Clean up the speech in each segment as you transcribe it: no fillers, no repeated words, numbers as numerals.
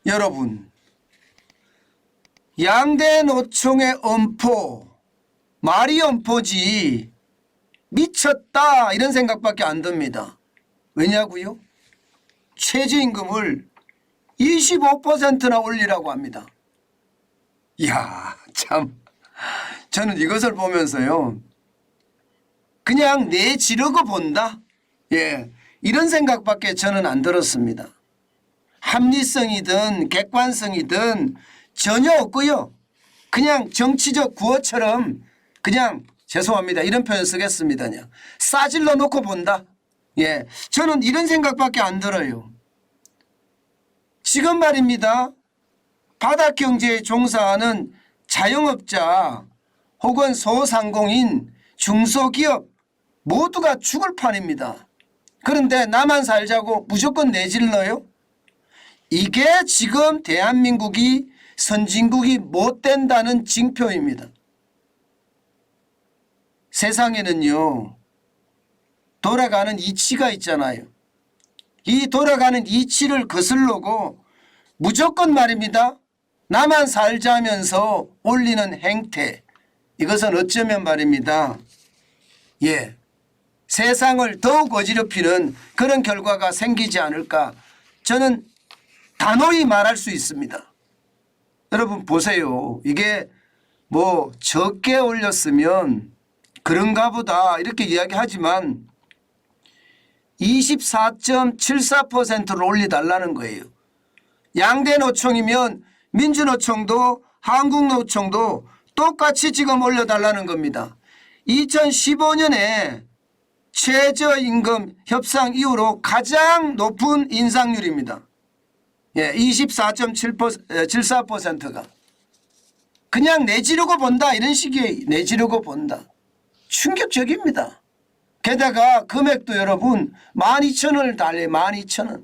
여러분, 양대 노총의 엄포, 말이 엄포지 미쳤다 이런 생각밖에 안 듭니다. 왜냐고요? 최저임금을 25%나 올리라고 합니다. 이야, 참, 저는 이것을 보면서요, 그냥 내지르고 본다, 이런 생각밖에 저는 안 들었습니다. 합리성이든 객관성이든 전혀 없고요, 그냥 정치적 구호처럼 그냥 죄송합니다 이런 표현 쓰겠습니다. 그냥 싸질러 놓고 본다. 저는 이런 생각밖에 안 들어요. 지금 말입니다, 바닥경제에 종사하는 자영업자 혹은 소상공인 중소기업 모두가 죽을 판입니다. 그런데 나만 살자고 무조건 내질러요? 이게 지금 대한민국이 선진국이 못 된다는 징표입니다. 세상에는요, 돌아가는 이치가 있잖아요. 이 돌아가는 이치를 거슬러고 무조건 말입니다, 나만 살자면서 올리는 행태, 이것은 어쩌면 말입니다, 세상을 더욱 어지럽히는 그런 결과가 생기지 않을까 저는 단호히 말할 수 있습니다. 여러분 보세요. 이게 뭐 적게 올렸으면 그런가 보다 이렇게 이야기하지만 24.74%를 올려달라는 거예요. 양대 노총이면 민주노총도 한국노총도 똑같이 지금 올려달라는 겁니다. 2015년에 최저임금 협상 이후로 가장 높은 인상률입니다. 24.74%가 그냥 내지르고 본다 이런 식의 내지르고 본다. 충격적입니다. 게다가 금액도 여러분 12,000원을 달래요. 12,000원.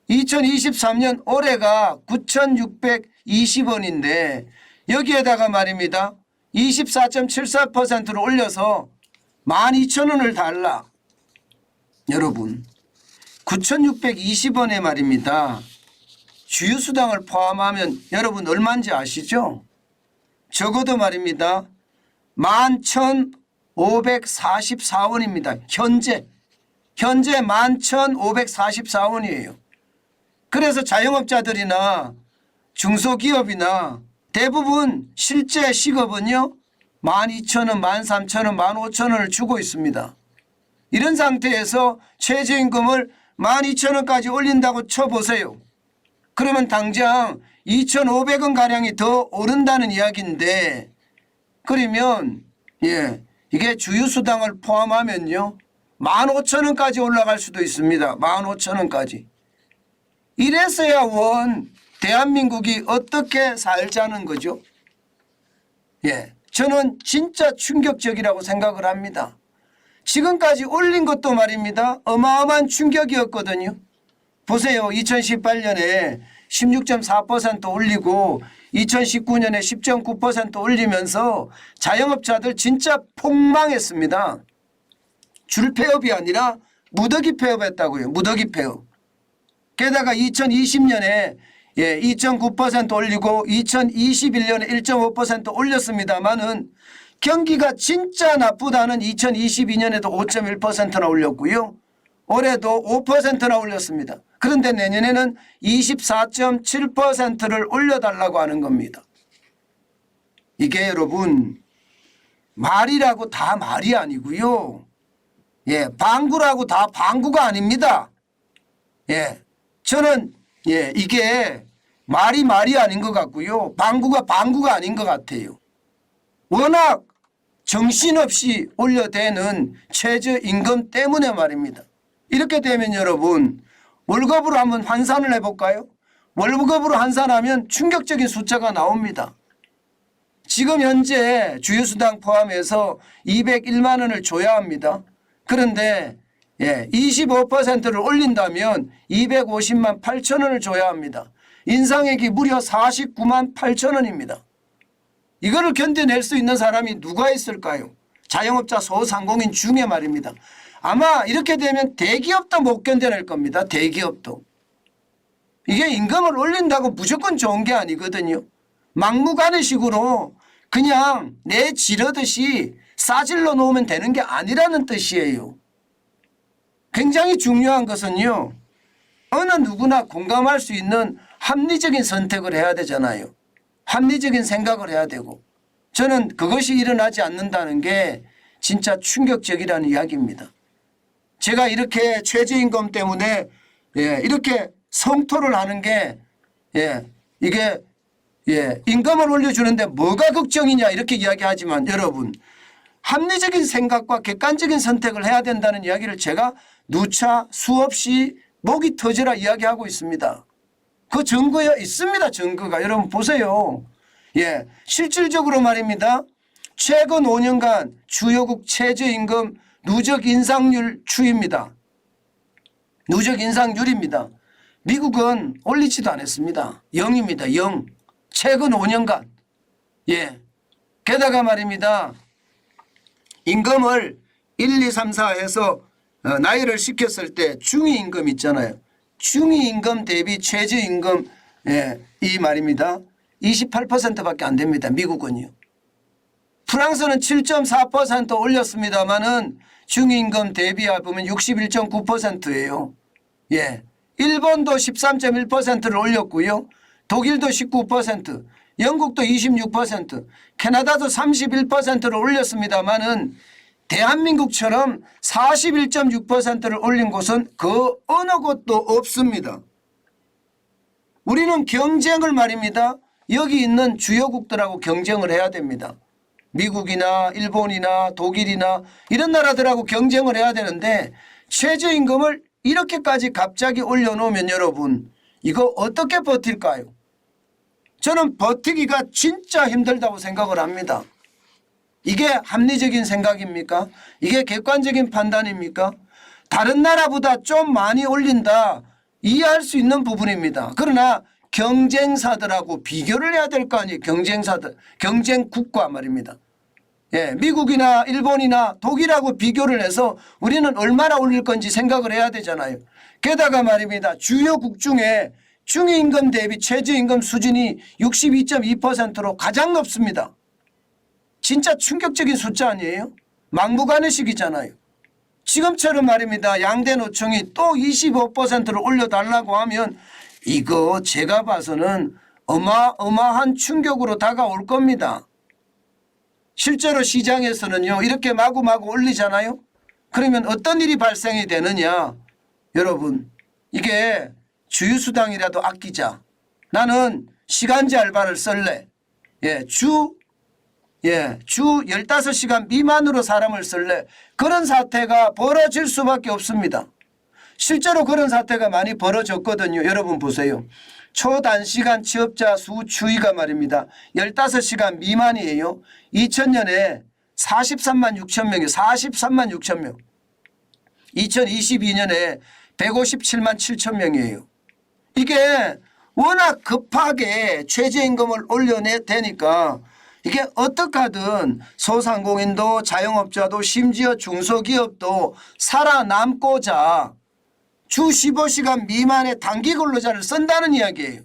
2023년 올해가 9,620원인데 여기에다가 말입니다, 24.74%를 올려서 12,000원을 달라. 여러분 9,620원에 말입니다, 주유수당을 포함하면 여러분 얼마인지 아시죠? 적어도 말입니다 11,544원입니다. 현재 11,544원이에요. 그래서 자영업자들이나 중소기업이나 대부분 실제 시급은요 12,000원, 13,000원, 15,000원을 주고 있습니다. 이런 상태에서 최저임금을 12,000원까지 올린다고 쳐보세요. 그러면 당장 2,500원가량이 더 오른다는 이야기인데, 그러면 이게 주유수당을 포함하면요 15,000원까지 올라갈 수도 있습니다. 15,000원까지. 이래서야 원 대한민국이 어떻게 살자는 거죠? 저는 진짜 충격적이라고 생각을 합니다. 지금까지 올린 것도 말입니다 어마어마한 충격이었거든요. 보세요. 2018년에 16.4% 올리고 2019년에 10.9% 올리면서 자영업자들 진짜 폭망했습니다. 줄 폐업이 아니라 무더기 폐업했다고요. 무더기 폐업. 게다가 2020년에 2.9% 올리고 2021년에 1.5% 올렸습니다만은 경기가 진짜 나쁘다는 2022년에도 5.1%나 올렸고요. 올해도 5%나 올렸습니다. 그런데 내년에는 24.7%를 올려달라고 하는 겁니다. 이게 여러분 말이라고 다 말이 아니고요. 방구라고 다 방구가 아닙니다. 저는 이게 말이 아닌 것 같고요. 방구가 아닌 것 같아요. 워낙 정신없이 올려대는 최저임금 때문에 말입니다. 이렇게 되면 여러분 월급으로 한번 환산을 해볼까요? 월급으로 환산하면 충격적인 숫자가 나옵니다. 지금 현재 주유수당 포함해서 201만 원을 줘야 합니다. 그런데 25%를 올린다면 250만 8천 원을 줘야 합니다. 인상액이 무려 49만 8천 원입니다. 이거를 견뎌낼 수 있는 사람이 누가 있을까요? 자영업자 소상공인 중에 말입니다. 아마 이렇게 되면 대기업도 못 견뎌낼 겁니다. 대기업도. 이게 임금을 올린다고 무조건 좋은 게 아니거든요. 막무가내식으로 그냥 내지르듯이 싸질러 놓으면 되는 게 아니라는 뜻이에요. 굉장히 중요한 것은요. 어느 누구나 공감할 수 있는 합리적인 선택을 해야 되잖아요. 합리적인 생각을 해야 되고 저는 그것이 일어나지 않는다는 게 진짜 충격적이라는 이야기입니다. 제가 이렇게 최저임금 때문에 이렇게 성토를 하는 게 이게 임금을 올려주는데 뭐가 걱정이냐 이렇게 이야기하지만 여러분 합리적인 생각과 객관적인 선택을 해야 된다는 이야기를 제가 누차 수없이 목이 터져라 이야기하고 있습니다. 그 증거가 있습니다. 증거가. 여러분 보세요. 실질적으로 말입니다. 최근 5년간 주요국 최저임금 누적 인상률 추이입니다. 누적 인상률입니다. 미국은 올리지도 않았습니다. 0입니다. 0. 최근 5년간. 게다가 말입니다. 임금을 1, 2, 3, 4 해서 나열을 시켰을 때 중위임금 있잖아요. 중위임금 대비 최저임금 이 말입니다. 28%밖에 안 됩니다. 미국은요. 프랑스는 7.4% 올렸습니다마는 중위임금 대비해 보면 61.9%예요. 일본도 13.1%를 올렸고요. 독일도 19%, 영국도 26%, 캐나다도 31%를 올렸습니다마는 대한민국처럼 41.6%를 올린 곳은 그 어느 곳도 없습니다. 우리는 경쟁을 말입니다. 여기 있는 주요국들하고 경쟁을 해야 됩니다. 미국이나 일본이나 독일이나 이런 나라들하고 경쟁을 해야 되는데 최저임금을 이렇게까지 갑자기 올려놓으면 여러분 이거 어떻게 버틸까요? 저는 버티기가 진짜 힘들다고 생각을 합니다. 이게 합리적인 생각입니까? 이게 객관적인 판단입니까? 다른 나라보다 좀 많이 올린다 이해할 수 있는 부분입니다. 그러나 경쟁사들하고 비교를 해야 될 거 아니에요. 경쟁사들, 경쟁국가 말입니다. 미국이나 일본이나 독일하고 비교를 해서 우리는 얼마나 올릴 건지 생각을 해야 되잖아요. 게다가 말입니다. 주요국 중에 중위임금 대비 최저임금 수준이 62.2%로 가장 높습니다. 진짜 충격적인 숫자 아니에요? 막무가내식이잖아요. 지금처럼 말입니다. 양대 노총이 또 25%를 올려달라고 하면 이거 제가 봐서는 어마어마한 충격으로 다가올 겁니다. 실제로 시장에서는요. 이렇게 마구마구 올리잖아요. 그러면 어떤 일이 발생이 되느냐. 여러분 이게 주휴수당이라도 아끼자. 나는 시간제 알바를 쓸래. 주 15시간 미만으로 사람을 쓸래. 그런 사태가 벌어질 수밖에 없습니다. 실제로 그런 사태가 많이 벌어졌거든요. 여러분 보세요. 초단시간 취업자 수 추이가 말입니다. 15시간 미만이에요. 2000년에 43만 6천 명이에요. 43만 6천 명. 2022년에 157만 7천 명이에요. 이게 워낙 급하게 최저임금을 올려내 되니까 이게 어떻게 하든 소상공인도 자영업자도 심지어 중소기업도 살아남고자 주 15시간 미만의 단기 근로자를 쓴다는 이야기예요.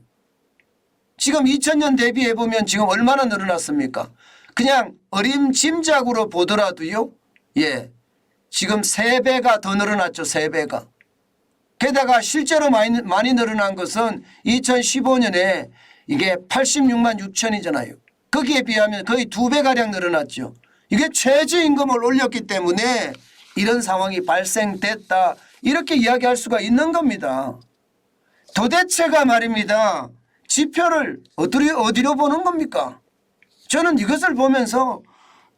지금 2000년 대비해 보면 지금 얼마나 늘어났습니까? 그냥 어림짐작으로 보더라도요. 지금 3배가 더 늘어났죠. 3배가. 게다가 실제로 많이 늘어난 것은 2015년에 이게 86만 6천이잖아요. 거기에 비하면 거의 2배가량 늘어났죠. 이게 최저임금을 올렸기 때문에 이런 상황이 발생됐다. 이렇게 이야기할 수가 있는 겁니다. 도대체가 말입니다. 지표를 어디로 보는 겁니까? 저는 이것을 보면서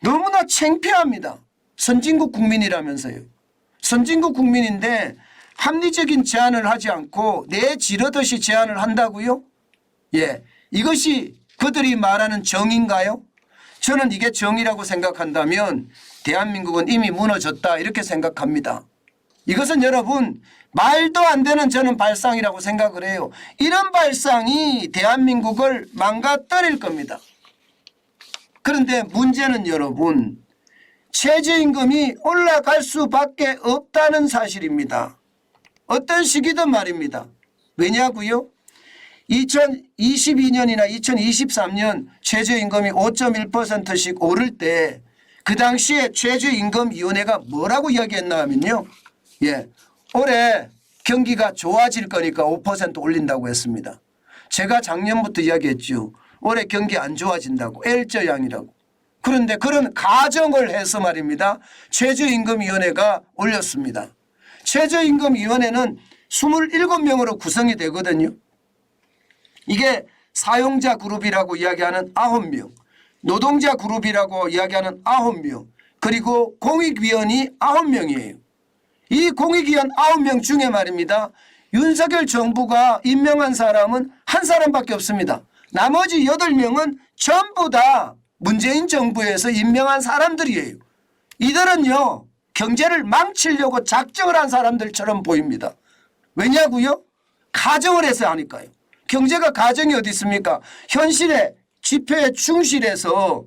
너무나 창피합니다. 선진국 국민이라면서요. 선진국 국민인데 합리적인 제안을 하지 않고 내지르듯이 제안을 한다고요? 이것이 그들이 말하는 정의인가요? 저는 이게 정의라고 생각한다면 대한민국은 이미 무너졌다 이렇게 생각합니다. 이것은 여러분 말도 안 되는 저는 발상이라고 생각을 해요. 이런 발상이 대한민국을 망가뜨릴 겁니다. 그런데 문제는 여러분 최저임금이 올라갈 수밖에 없다는 사실입니다. 어떤 시기든 말입니다. 왜냐고요? 2022년이나 2023년 최저임금이 5.1%씩 오를 때 그 당시에 최저임금위원회가 뭐라고 이야기했나 하면요. 예, 올해 경기가 좋아질 거니까 5% 올린다고 했습니다. 제가 작년부터 이야기했죠. 올해 경기 안 좋아진다고 L자양이라고. 그런데 그런 가정을 해서 말입니다. 최저임금위원회가 올렸습니다. 최저임금위원회는 27명으로 구성이 되거든요. 이게 사용자 그룹이라고 이야기하는 9명, 노동자 그룹이라고 이야기하는 9명, 그리고 공익위원이 9명이에요. 이 공익위원 9명 중에 말입니다. 윤석열 정부가 임명한 사람은 한 사람밖에 없습니다. 나머지 8명은 전부 다 문재인 정부에서 임명한 사람들이에요. 이들은요, 경제를 망치려고 작정을 한 사람들처럼 보입니다. 왜냐고요? 가정을 해서 하니까요. 경제가 가정이 어디 있습니까? 현실에 지표에 충실해서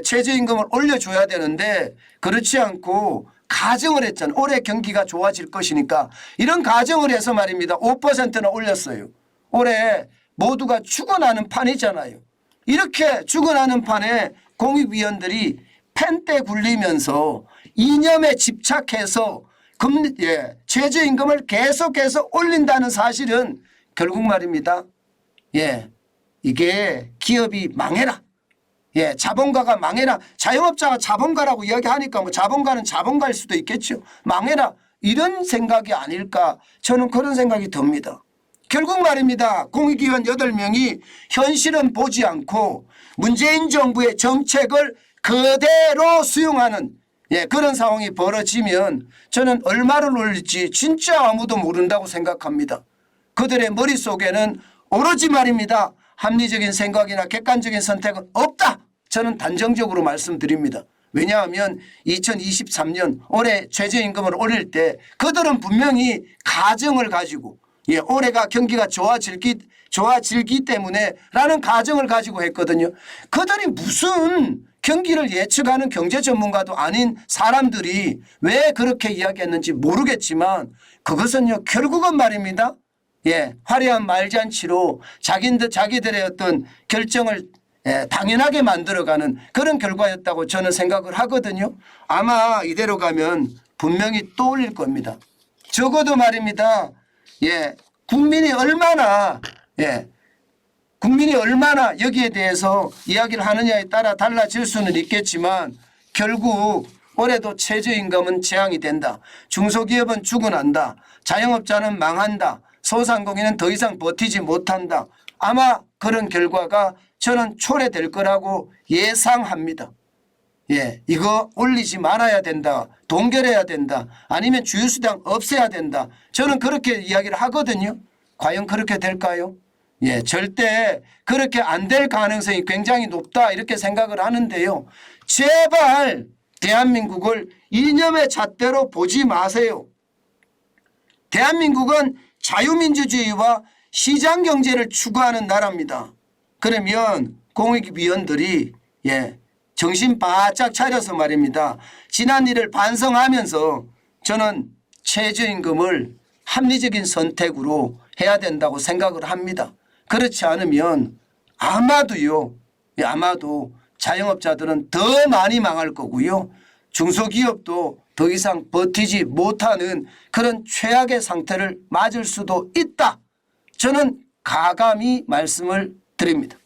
최저임금을 올려줘야 되는데 그렇지 않고 가정을 했잖아요. 올해 경기가 좋아질 것이니까 이런 가정을 해서 말입니다. 5%나 올렸어요. 올해 모두가 죽어나는 판이잖아요. 이렇게 죽어나는 판에 공익위원들이 펜대 굴리면서 이념에 집착해서 최저임금을 계속해서 올린다는 사실은 결국 말입니다. 이게 기업이 망해라. 자본가가 망해라. 자영업자가 자본가라고 이야기하니까 뭐 자본가는 자본가일 수도 있겠죠. 망해라. 이런 생각이 아닐까. 저는 그런 생각이 듭니다. 결국 말입니다. 공익위원 8명이 현실은 보지 않고 문재인 정부의 정책을 그대로 수용하는 그런 상황이 벌어지면 저는 얼마를 올릴지 진짜 아무도 모른다고 생각합니다. 그들의 머릿속에는 오로지 말입니다. 합리적인 생각이나 객관적인 선택은 없다. 저는 단정적으로 말씀드립니다. 왜냐하면 2023년 올해 최저임금을 올릴 때 그들은 분명히 가정을 가지고 올해가 경기가 좋아질기 때문에 라는 가정을 가지고 했거든요. 그들이 무슨 경기를 예측하는 경제 전문가도 아닌 사람들이 왜 그렇게 이야기했는지 모르겠지만 그것은요 결국은 말입니다. 화려한 말잔치로 자기들의 어떤 결정을 당연하게 만들어가는 그런 결과였다고 저는 생각을 하거든요. 아마 이대로 가면 분명히 또 올릴 겁니다. 적어도 말입니다. 국민이 얼마나 여기에 대해서 이야기를 하느냐에 따라 달라질 수는 있겠지만 결국 올해도 최저임금은 재앙이 된다. 중소기업은 죽어난다. 자영업자는 망한다. 소상공인은 더 이상 버티지 못한다. 아마 그런 결과가 저는 초래될 거라고 예상합니다. 이거 올리지 말아야 된다. 동결해야 된다. 아니면 주유수당 없애야 된다. 저는 그렇게 이야기를 하거든요. 과연 그렇게 될까요? 절대 그렇게 안 될 가능성이 굉장히 높다 이렇게 생각을 하는데요. 제발 대한민국을 이념의 잣대로 보지 마세요. 대한민국은 자유민주주의와 시장경제를 추구하는 나라입니다. 그러면 공익위원들이 정신 바짝 차려서 말입니다. 지난 일을 반성하면서 저는 최저임금을 합리적인 선택으로 해야 된다고 생각을 합니다. 그렇지 않으면 아마도 자영업자들은 더 많이 망할 거고요. 중소기업도 더 이상 버티지 못하는 그런 최악의 상태를 맞을 수도 있다. 저는 가감히 말씀을 드립니다.